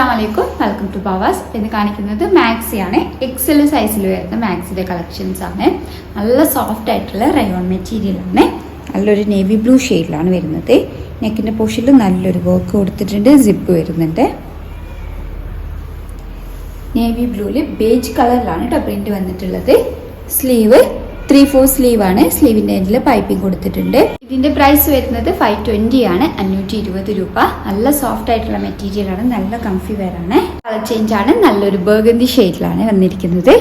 അസ്സലാമു welcome to Bavas. ഇന്ന് കാണിക്കുന്നത് മാക്സിയാണ്. എക്സൽ സൈസിൽ വരുന്ന മാക്സിയുടെ കളക്ഷൻസ് ആണ്. നല്ല സോഫ്റ്റ് ആയിട്ടുള്ള റയോൺ മെറ്റീരിയൽ ആണ്. നല്ലൊരു നേവി ബ്ലൂ ഷെയ്ഡിലാണ് വരുന്നത്. നെക്കിൻ്റെ പോർഷനിൽ നല്ലൊരു വർക്ക് കൊടുത്തിട്ടുണ്ട്. സിപ്പ് വരുന്നുണ്ട്. നേവി ബ്ലൂവിൽ ബേജ് കളറിലാണ് പ്രിന്റ് വന്നിട്ടുള്ളത്. സ്ലീവ് 3/4 സ്ലീവ് ആണ്. സ്ലീവിൻ്റെ എൻഡിൽ പൈപ്പിംഗ് കൊടുത്തിട്ടുണ്ട്. ഇതിന്റെ പ്രൈസ് വരുന്നത് 520 ആണ്, 520 രൂപ. നല്ല സോഫ്റ്റ് ആയിട്ടുള്ള മെറ്റീരിയൽ ആണ്, നല്ല കംഫി വെയർ ആണ്. കളർ ചേഞ്ച് ആണ്. നല്ലൊരു ബർഗന്തി ഷെയ്ഡിലാണ് വന്നിരിക്കുന്നത്.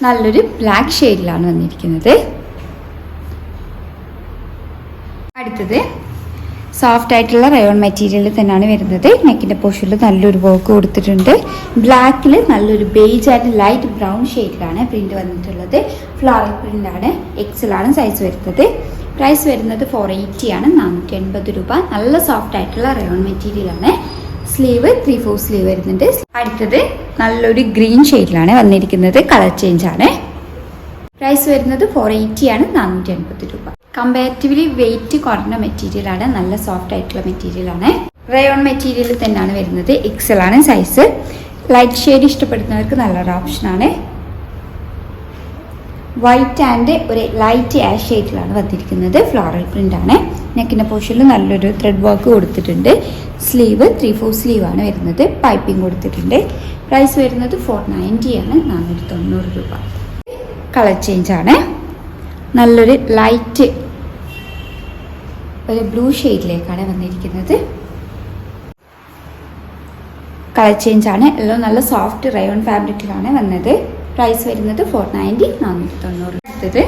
നല്ലൊരു ബ്ലാക്ക് ഷെയ്ഡിലാണ് വന്നിരിക്കുന്നത്. അടുത്തത് സോഫ്റ്റ് ആയിട്ടുള്ള റയോൺ മെറ്റീരിയൽ തന്നെയാണ് വരുന്നത്. നെക്കിന്റെ പോർഷനിൽ നല്ലൊരു വർക്ക് കൊടുത്തിട്ടുണ്ട്. ബ്ലാക്കിൽ നല്ലൊരു ബേജ് ആൻഡ് ലൈറ്റ് ബ്രൗൺ ഷെയ്ഡിലാണ് പ്രിന്റ് വന്നിട്ടുള്ളത്. ഫ്ലോറൽ പ്രിന്റ് ആണ്. എക്സൽ ആണ് സൈസ് വരുന്നത്. പ്രൈസ് വരുന്നത് 480 ആണ്, 480 രൂപ. നല്ല സോഫ്റ്റ് ആയിട്ടുള്ള റയോൺ മെറ്റീരിയൽ ആണ്. സ്ലീവ് 3/4 സ്ലീവ് വരുന്നുണ്ട്. അടുത്തത് നല്ലൊരു ഗ്രീൻ ഷെയ്ഡിലാണ് വന്നിരിക്കുന്നത്. കളർ ചേഞ്ച് ആണ്. പ്രൈസ് വരുന്നത് 480 ആണ്, 480 രൂപ. കമ്പാരിറ്റീവ്ലി വെയിറ്റ് കുറഞ്ഞ മെറ്റീരിയൽ ആണ്. നല്ല സോഫ്റ്റ് ആയിട്ടുള്ള മെറ്റീരിയൽ ആണ്. റയോൺ മെറ്റീരിയൽ തന്നെയാണ് വരുന്നത്. എക്സൽ ആണ് സൈസ്. ലൈറ്റ് ഷെയ്ഡ് ഇഷ്ടപ്പെടുന്നവർക്ക് നല്ലൊരു ഓപ്ഷനാണ്. വൈറ്റ് ആൻഡ് ഒരു ലൈറ്റ് ആഷ് ഷെയ്ഡിലാണ് വന്നിരിക്കുന്നത്. ഫ്ലോറൽ പ്രിന്റ് ആണ്. നെക്കിന്റെ പോർഷനിൽ നല്ലൊരു ത്രെഡ് വർക്ക് കൊടുത്തിട്ടുണ്ട്. സ്ലീവ് 3/4 സ്ലീവ് ആണ് വരുന്നത്. പൈപ്പിംഗ് കൊടുത്തിട്ടുണ്ട്. പ്രൈസ് വരുന്നത് 490 ആണ്, 490 രൂപ. കളർ ചേഞ്ച് ആണ്. നല്ലൊരു ലൈറ്റ് ഒരു ബ്ലൂ ഷെയ്ഡിലേക്കാണ് വന്നിരിക്കുന്നത്. കളർ ചേഞ്ച് ആണ്. എല്ലാം നല്ല സോഫ്റ്റ് റയോൺ ഫാബ്രിക്കിലാണ് വന്നത്. പ്രൈസ് വരുന്നത് 490, 490. അടുത്തത്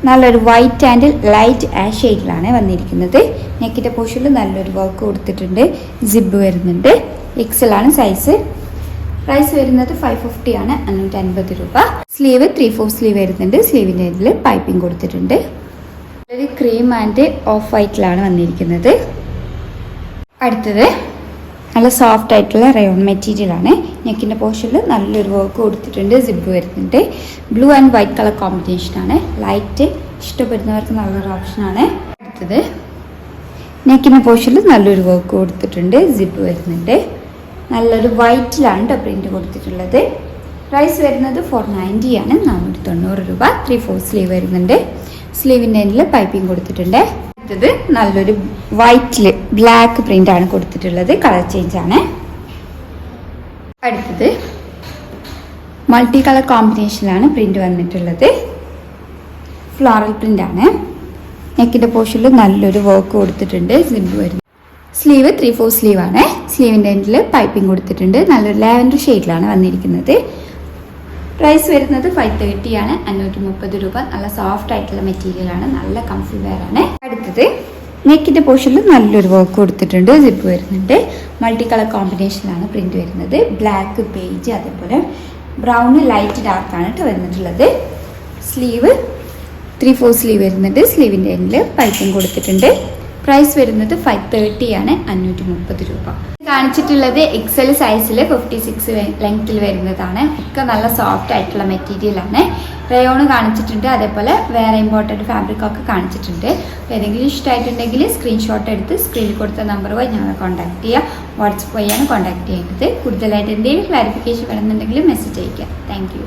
നല്ലൊരു വൈറ്റ് ആൻഡ് ലൈറ്റ് ആഷ് ഷെയ്ഡിലാണ് വന്നിരിക്കുന്നത്. നെക്കിൻ്റെ പോർഷനിൽ നല്ലൊരു വർക്ക് കൊടുത്തിട്ടുണ്ട്. സിബ് വരുന്നുണ്ട്. എക്സൽ ആണ് സൈസ്. പ്രൈസ് വരുന്നത് 550 ആണ്, 550 രൂപ. സ്ലീവ് 3/4 സ്ലീവ് വരുന്നുണ്ട്. സ്ലീവിൻ്റെ ഇതിൽ പൈപ്പിംഗ് കൊടുത്തിട്ടുണ്ട്. ഒരു ക്രീം ആൻഡ് ഓഫ് വൈറ്റിലാണ് വന്നിരിക്കുന്നത്. അടുത്തത് നല്ല സോഫ്റ്റ് ആയിട്ടുള്ള റയോൺ മെറ്റീരിയൽ ആണ്. നെക്കിൻ്റെ പോർഷനിൽ നല്ലൊരു വർക്ക് കൊടുത്തിട്ടുണ്ട്. സിബ് വരുന്നുണ്ട്. ബ്ലൂ ആൻഡ് വൈറ്റ് കളർ കോമ്പിനേഷനാണ്. ലൈറ്റ് ഇഷ്ടപ്പെടുന്നവർക്ക് നല്ലൊരു ഓപ്ഷനാണ്. അടുത്തത് നെക്കിൻ്റെ പോർഷനിൽ നല്ലൊരു വർക്ക് കൊടുത്തിട്ടുണ്ട്. സിബ് വരുന്നുണ്ട്. നല്ലൊരു വൈറ്റിലാണ് പ്രിന്റ് കൊടുത്തിട്ടുള്ളത്. പ്രൈസ് വരുന്നത് 490 ആണ്, 490 രൂപ. 3/4 സ്ലീവ് വരുന്നുണ്ട്. സ്ലീവിൻ്റെ എൻഡിൽ പൈപ്പിംഗ് കൊടുത്തിട്ടുണ്ട്. അടുത്തത് നല്ലൊരു വൈറ്റിൽ ബ്ലാക്ക് പ്രിന്റ് ആണ് കൊടുത്തിട്ടുള്ളത്. കളർ ചേഞ്ച് ആണ്. അടുത്തത് മൾട്ടി കളർ കോമ്പിനേഷനിലാണ് പ്രിന്റ് വന്നിട്ടുള്ളത്. ഫ്ലോറൽ പ്രിന്റ് ആണ്. നെക്കിൻ്റെ പോർഷനിൽ നല്ലൊരു വർക്ക് കൊടുത്തിട്ടുണ്ട്. സിബ് വരുന്നു. സ്ലീവ് 3/4 സ്ലീവ് ആണ്. സ്ലീവിൻ്റെ എൻഡിൽ പൈപ്പിംഗ് കൊടുത്തിട്ടുണ്ട്. നല്ലൊരു ലാവൻഡർ ഷെയ്ഡിലാണ് വന്നിരിക്കുന്നത്. പ്രൈസ് വരുന്നത് 530 ആണ്, 530 രൂപ. നല്ല സോഫ്റ്റ് ആയിട്ടുള്ള മെറ്റീരിയൽ ആണ്. നല്ല കംഫി വെയർ ആണ്. അടുത്തത് നെക്കിൻ്റെ പോർഷനിൽ നല്ലൊരു വർക്ക് കൊടുത്തിട്ടുണ്ട്. സിപ്പ് വരുന്നുണ്ട്. മൾട്ടി കളർ കോമ്പിനേഷനിലാണ് പ്രിന്റ് വരുന്നത്. ബ്ലാക്ക്, ബേജ്, അതേപോലെ ബ്രൗൺ, ലൈറ്റ് ഡാർക്ക് ആണ് വന്നിട്ടുള്ളത്. സ്ലീവ് 3/4 സ്ലീവ് വരുന്നുണ്ട്. സ്ലീവിൻ്റെ എൻഡിൽ പൈപ്പിംഗ് കൊടുത്തിട്ടുണ്ട്. പ്രൈസ് വരുന്നത് 530 ആണ്, 530 രൂപ. കാണിച്ചിട്ടുള്ളത് എക്സൽ സൈസിൽ 56 ലെങ്ത്തിൽ വരുന്നതാണ്. ഒക്കെ നല്ല സോഫ്റ്റ് ആയിട്ടുള്ള മെറ്റീരിയൽ ആണ്. റയോൺ കാണിച്ചിട്ടുണ്ട്. അതേപോലെ വേറെ ഇമ്പോർട്ടൻറ്റ് ഫാബ്രിക് ഒക്കെ കാണിച്ചിട്ടുണ്ട്. ഏതെങ്കിലും ഇഷ്ടമായിട്ടുണ്ടെങ്കിൽ സ്ക്രീൻഷോട്ട് എടുത്ത് സ്ക്രീനിൽ കൊടുത്ത നമ്പർ വഴി ഞങ്ങളെ കോൺടാക്ട് ചെയ്യുക. വാട്സപ്പ് വഴിയാണ് കോൺടാക്ട് ചെയ്യേണ്ടത്. കൂടുതലായിട്ട് എന്തെങ്കിലും ക്ലാരിഫിക്കേഷൻ വേണമെന്നുണ്ടെങ്കിൽ മെസ്സേജ് അയയ്ക്കുക. Thank you.